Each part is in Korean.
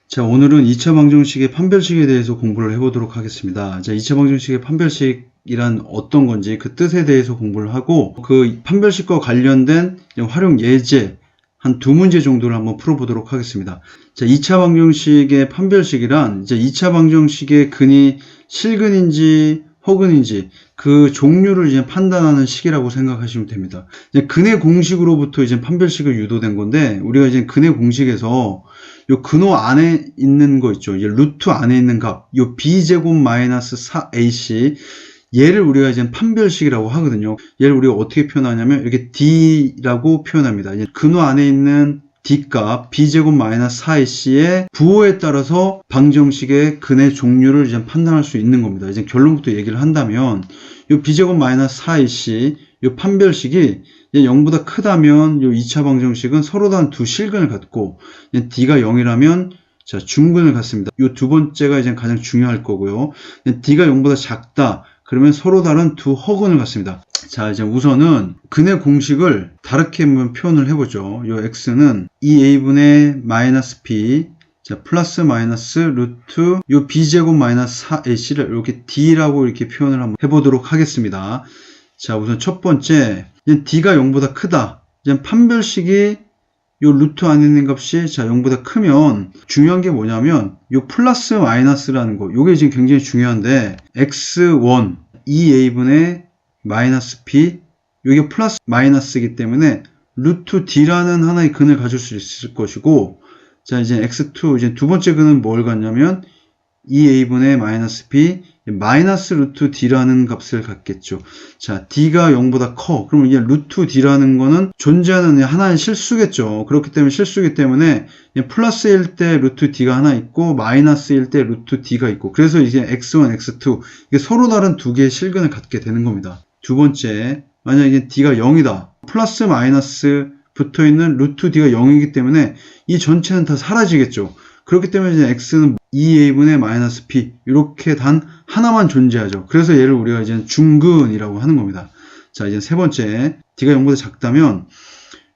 자, 오늘은 2차 방정식의 판별식에 대해서 공부를 해보도록 하겠습니다. 자, 2차 방정식의 판별식이란 어떤 건지 그 뜻에 대해서 공부를 하고 그 판별식과 관련된 활용 예제 한 두 문제 정도를 한번 풀어보도록 하겠습니다. 자, 2차 방정식의 판별식이란 이제 2차 방정식의 근이 실근인지 허근인지 그 종류를 이제 판단하는 식이라고 생각하시면 됩니다. 이제 근의 공식으로부터 이제 판별식을 유도된 건데 우리가 이제 근의 공식에서 요 근호 안에 있는 거 있죠. 이제 루트 안에 있는 값, 요 b제곱 마이너스 4ac 얘를 우리가 이제 판별식이라고 하거든요. 얘를 우리가 어떻게 표현하냐면 이렇게 d라고 표현합니다. 이제 근호 안에 있는 d값 b제곱 마이너스 4ac의 부호에 따라서 방정식의 근의 종류를 이제 판단할 수 있는 겁니다. 이제 결론부터 얘기를 한다면 요 b제곱 마이너스 4ac 요 판별식이 0보다 크다면 요 2차 방정식은 서로 다른 두 실근을 갖고 d가 0이라면 자 중근을 갖습니다. 요 두 번째가 이제 가장 중요할 거고요. d가 0보다 작다 그러면 서로 다른 두 허근을 갖습니다. 자, 이제 우선은 근의 공식을 다르게 한번 표현을 해보죠. 요 x는 2a분의 마이너스 b, 자, 플러스 마이너스 루트 요 b제곱 마이너스 4ac를 이렇게 d라고 이렇게 표현을 한번 해보도록 하겠습니다. 자, 우선 첫 번째, d가 0보다 크다. 이제 판별식이 요 루트 안에 있는 값이 자 0보다 크면 중요한 게 뭐냐면 요 플러스 마이너스라는 거 요게 지금 굉장히 중요한데 x1 2a분의 마이너스 b 요게 플러스 마이너스이기 때문에 루트 d라는 하나의 근을 가질 수 있을 것이고 자 이제 x2 이제 두 번째 근은 뭘 갖냐면 2a분의 마이너스 b 마이너스 루트 d라는 값을 갖겠죠. 자, d가 0보다 커. 그러면 이게 루트 d라는 거는 존재하는 하나의 실수겠죠. 그렇기 때문에 실수이기 때문에 플러스일 때 루트 d가 하나 있고 마이너스일 때 루트 d가 있고 그래서 이제 x1, x2 이게 서로 다른 두 개의 실근을 갖게 되는 겁니다. 두 번째, 만약에 d가 0이다. 플러스 마이너스 붙어있는 루트 d가 0이기 때문에 이 전체는 다 사라지겠죠. 그렇기 때문에 이제 x는 2a분의 마이너스 b 이렇게 단 하나만 존재하죠. 그래서 얘를 우리가 이제 중근이라고 하는 겁니다. 자, 이제 세 번째, d가 0보다 작다면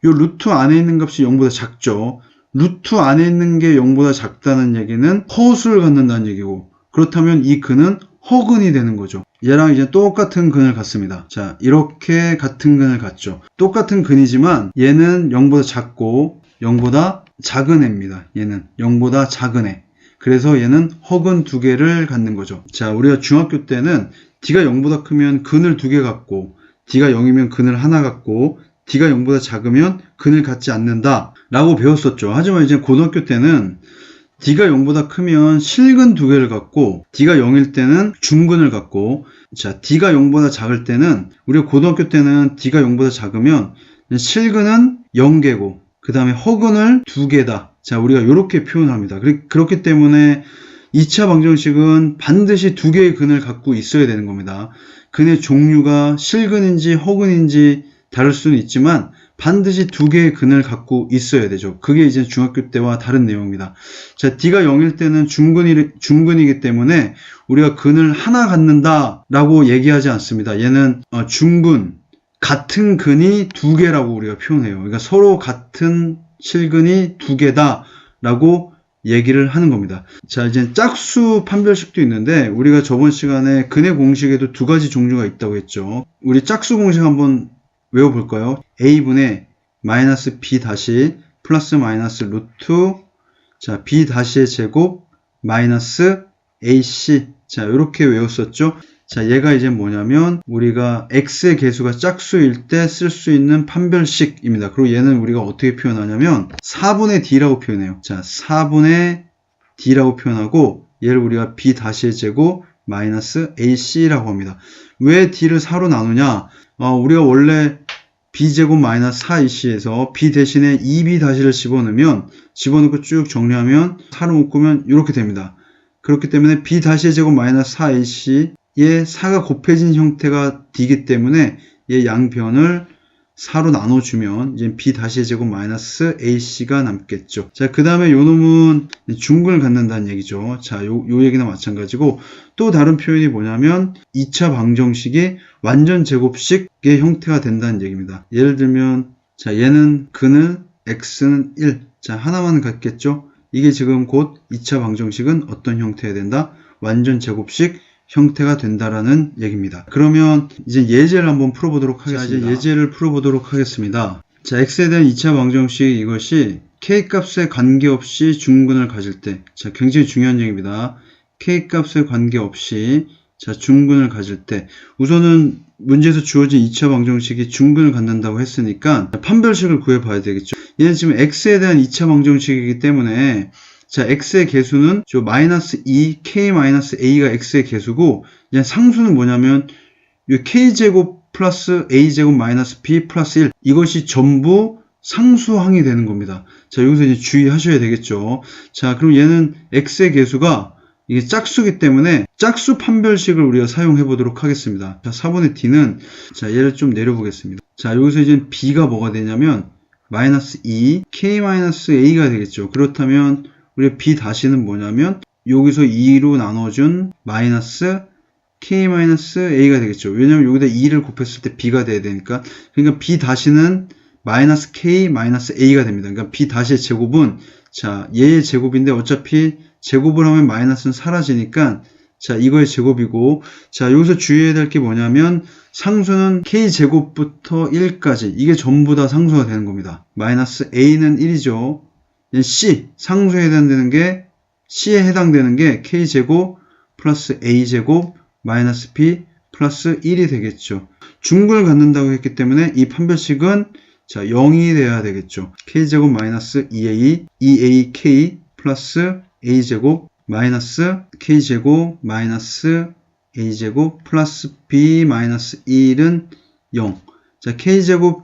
요 루트 안에 있는 값이 0보다 작죠. 루트 안에 있는 게 0보다 작다는 얘기는 허수를 갖는다는 얘기고 그렇다면 이 근은 허근이 되는 거죠. 얘랑 이제 똑같은 근을 갖습니다. 자, 이렇게 같은 근을 갖죠. 똑같은 근이지만 얘는 0보다 작고 0보다 작은 애입니다. 얘는 0보다 작은 애. 그래서 얘는 허근 두 개를 갖는 거죠. 자, 우리가 중학교 때는 d가 0보다 크면 근을 두 개 갖고 d가 0이면 근을 하나 갖고 d가 0보다 작으면 근을 갖지 않는다 라고 배웠었죠. 하지만 이제 고등학교 때는 d가 0보다 크면 실근 두 개를 갖고 d가 0일 때는 중근을 갖고 자, d가 0보다 작을 때는 우리가 고등학교 때는 d가 0보다 작으면 실근은 0개고 그 다음에 허근을 두 개다. 자, 우리가 이렇게 표현합니다. 그렇기 때문에 2차 방정식은 반드시 두 개의 근을 갖고 있어야 되는 겁니다. 근의 종류가 실근인지 허근인지 다를 수는 있지만 반드시 두 개의 근을 갖고 있어야 되죠. 그게 이제 중학교 때와 다른 내용입니다. 자, d가 0일 때는 중근이기 때문에 우리가 근을 하나 갖는다 라고 얘기하지 않습니다. 얘는 중근, 같은 근이 두 개라고 우리가 표현해요. 그러니까 서로 같은 실근이 두 개다 라고 얘기를 하는 겁니다. 자, 이제 짝수 판별식도 있는데 우리가 저번 시간에 근의 공식에도 두 가지 종류가 있다고 했죠. 우리 짝수 공식 한번 외워볼까요? a분의 마이너스 b 다시 플러스 마이너스 루트 자 b 다시의 제곱 마이너스 ac 자 이렇게 외웠었죠. 자, 얘가 이제 뭐냐면 우리가 x의 개수가 짝수일 때 쓸 수 있는 판별식입니다. 그리고 얘는 우리가 어떻게 표현하냐면 4분의 d라고 표현해요. 자, 4분의 d라고 표현하고 얘를 우리가 b 다시의 제곱 마이너스 ac라고 합니다. 왜 d를 4로 나누냐? 우리가 원래 b제곱 마이너스 4ac에서 b 대신에 2b 다시를 집어넣고 쭉 정리하면 4로 묶으면 이렇게 됩니다. 그렇기 때문에 b 다시의 제곱 마이너스 4ac 얘 4가 곱해진 형태가 d이기 때문에 얘 양변을 4로 나눠주면 이제 b 다시의 제곱 마이너스 ac가 남겠죠. 자, 그 다음에 요 놈은 중근을 갖는다는 얘기죠. 자, 요 얘기나 마찬가지고 또 다른 표현이 뭐냐면 2차 방정식이 완전 제곱식의 형태가 된다는 얘기입니다. 예를 들면 자, 얘는 근을 x는 1 자, 하나만 갖겠죠. 이게 지금 곧 2차 방정식은 어떤 형태가 된다? 완전 제곱식 형태가 된다라는 얘기입니다. 그러면 이제 예제를 한번 풀어보도록 하겠습니다. 자, 이제 예제를 풀어보도록 하겠습니다. 자, x에 대한 2차 방정식 이것이 k 값에 관계없이 중근을 가질 때, 자, 굉장히 중요한 얘기입니다. k 값에 관계없이 자, 중근을 가질 때, 우선은 문제에서 주어진 2차 방정식이 중근을 갖는다고 했으니까 판별식을 구해봐야 되겠죠. 얘는 지금 x에 대한 2차 방정식이기 때문에 자, x의 개수는 저 -2 k-a가 x의 개수고, 그냥 상수는 뭐냐면 이 k제곱 플러스 a제곱 마이너스 b 플러스 1, 이것이 전부 상수항이 되는 겁니다. 자, 여기서 이제 주의하셔야 되겠죠. 자, 그럼 얘는 x의 개수가 이게 짝수기 때문에 짝수 판별식을 우리가 사용해 보도록 하겠습니다. 자, 4번의 d는 자, 얘를 좀 내려보겠습니다. 자, 여기서 이제 b가 뭐가 되냐면 -2 k-a가 되겠죠. 그렇다면 우리 b 다시는 뭐냐면 여기서 2로 나눠준 마이너스 k-a가 되겠죠. 왜냐면 여기다 2를 곱했을 때 b가 돼야 되니까. 그러니까 b 다시는 마이너스 k-a가 됩니다. 그러니까 b 다시의 제곱은 자, 얘의 제곱인데 어차피 제곱을 하면 마이너스는 사라지니까 자, 이거의 제곱이고, 자, 여기서 주의해야 될 게 뭐냐면 상수는 k제곱부터 1까지 이게 전부 다 상수가 되는 겁니다. 마이너스 a는 1이죠. c, 상수에 해당되는 게 c에 해당되는 게 k제곱 플러스 a제곱 마이너스 b 플러스 1이 되겠죠. 중근을 갖는다고 했기 때문에 이 판별식은 자, 0이 돼야 되겠죠. k제곱 마이너스 2a, 2ak 플러스 a제곱 마이너스 k제곱 마이너스 a제곱 플러스 b 마이너스 1은 0. 자, k제곱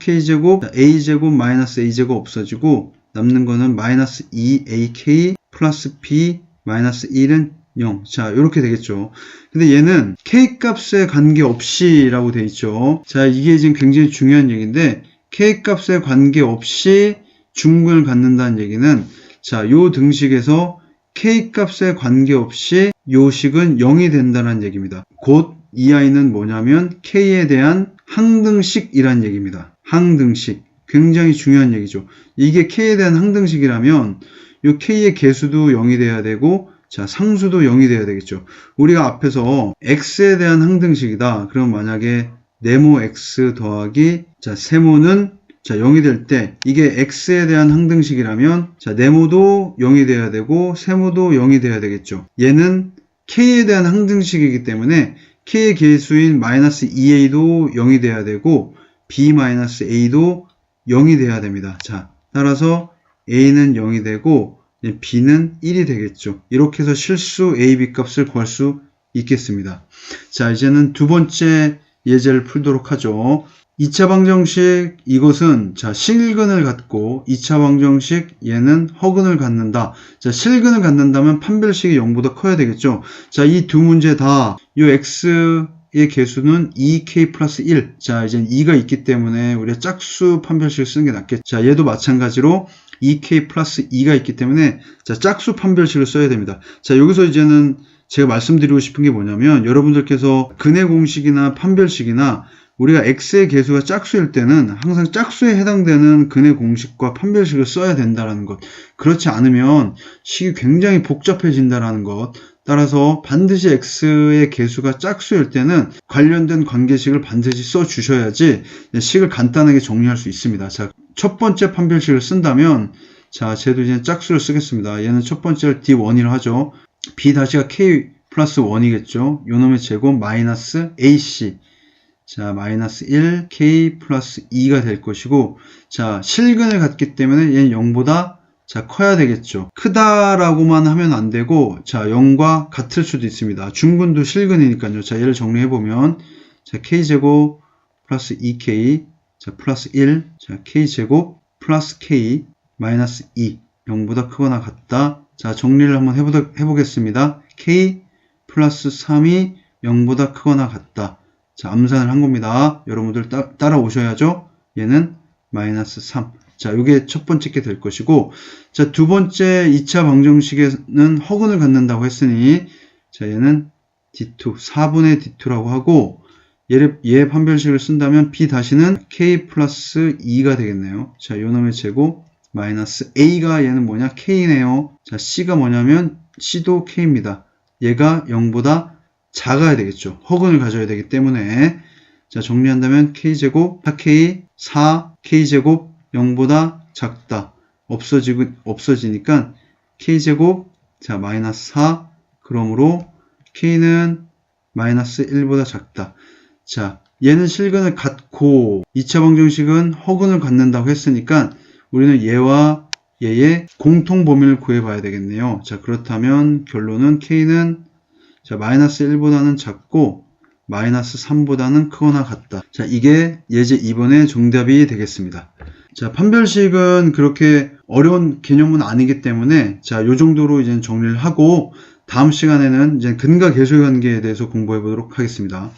a제곱 마이너스 a제곱 없어지고 남는 거는 마이너스 2ak 플러스 b 마이너스 1은 0. 자, 이렇게 되겠죠. 근데 얘는 k 값에 관계없이 라고 되어 있죠. 자, 이게 지금 굉장히 중요한 얘기인데 k 값에 관계없이 중근을 갖는다는 얘기는 자, 요 등식에서 k 값에 관계없이 요 식은 0이 된다는 얘기입니다. 곧 이 아이는 뭐냐면 k에 대한 항등식이란 얘기입니다. 항등식. 굉장히 중요한 얘기죠. 이게 k에 대한 항등식이라면 요 k의 개수도 0이 돼야 되고 자, 상수도 0이 돼야 되겠죠. 우리가 앞에서 x에 대한 항등식이다. 그럼 만약에 네모 x 더하기 자, 세모는 자, 0이 될 때 이게 x에 대한 항등식이라면 자, 네모도 0이 돼야 되고 세모도 0이 돼야 되겠죠. 얘는 k에 대한 항등식이기 때문에 k의 개수인 마이너스 2a도 0이 돼야 되고 b 마이너스 a도 0이 돼야 됩니다. 자, 따라서 a는 0이 되고 b는 1이 되겠죠. 이렇게 해서 실수 a, b 값을 구할 수 있겠습니다. 자, 이제는 두 번째 예제를 풀도록 하죠. 2차 방정식 이것은 자, 실근을 갖고 2차 방정식 얘는 허근을 갖는다. 자, 실근을 갖는다면 판별식이 0보다 커야 되겠죠. 자, 이 두 문제 다 이 x의 개수는 2k 플러스 1. 자, 이제 2가 있기 때문에 우리가 짝수 판별식을 쓰는 게 낫겠죠. 자, 얘도 마찬가지로 2k 플러스 2가 있기 때문에 자, 짝수 판별식을 써야 됩니다. 자, 여기서 이제는 제가 말씀드리고 싶은 게 뭐냐면 여러분들께서 근해 공식이나 판별식이나 우리가 x의 개수가 짝수일 때는 항상 짝수에 해당되는 근해 공식과 판별식을 써야 된다는 것. 그렇지 않으면 식이 굉장히 복잡해진다는 것. 따라서 반드시 x의 개수가 짝수일 때는 관련된 관계식을 반드시 써 주셔야지 식을 간단하게 정리할 수 있습니다. 자, 첫 번째 판별식을 쓴다면 자, 쟤도 이제 짝수를 쓰겠습니다. 얘는 첫 번째를 d1이라 하죠. b 다시가 k 플러스 1이겠죠. 요놈의 제곱 마이너스 ac. 자, 마이너스 1, k 플러스 2가 될 것이고, 자, 실근을 갖기 때문에 얘는 0보다 자, 커야 되겠죠. 크다라고만 하면 안 되고, 자, 0과 같을 수도 있습니다. 중근도 실근이니까요. 자, 얘를 정리해보면, 자, k제곱 플러스 2k, 자, 플러스 1, 자, k제곱 플러스 k 마이너스 2, 0보다 크거나 같다. 자, 정리를 한번 해보겠습니다. k 플러스 3이 0보다 크거나 같다. 자, 암산을 한 겁니다. 여러분들 따라오셔야죠. 얘는 마이너스 3. 자, 이게 첫 번째 게 될 것이고, 자, 두 번째 2차 방정식에는 허근을 갖는다고 했으니, 자, 얘는 D2, 4분의 D2라고 하고, 얘 판별식을 쓴다면 B 다시는 K 플러스 2가 되겠네요. 자, 요놈의 제곱 마이너스 A가 얘는 뭐냐? K네요. 자, C가 뭐냐면 C도 K입니다. 얘가 0보다 작아야 되겠죠. 허근을 가져야 되기 때문에. 자, 정리한다면 K제곱 4K 4 K제곱 0보다 작다. 없어지니까 K제곱 자 마이너스 4 그러므로 K는 마이너스 1보다 작다. 자, 얘는 실근을 갖고 2차 방정식은 허근을 갖는다고 했으니까 우리는 얘와 얘의 공통 범위를 구해봐야 되겠네요. 자, 그렇다면 결론은 K는 자 마이너스 1보다는 작고 마이너스 3보다는 크거나 같다. 자, 이게 예제 2번의 정답이 되겠습니다. 자, 판별식은 그렇게 어려운 개념은 아니기 때문에 자, 요 정도로 이제 정리를 하고 다음 시간에는 이제 근과 계수의 관계에 대해서 공부해 보도록 하겠습니다.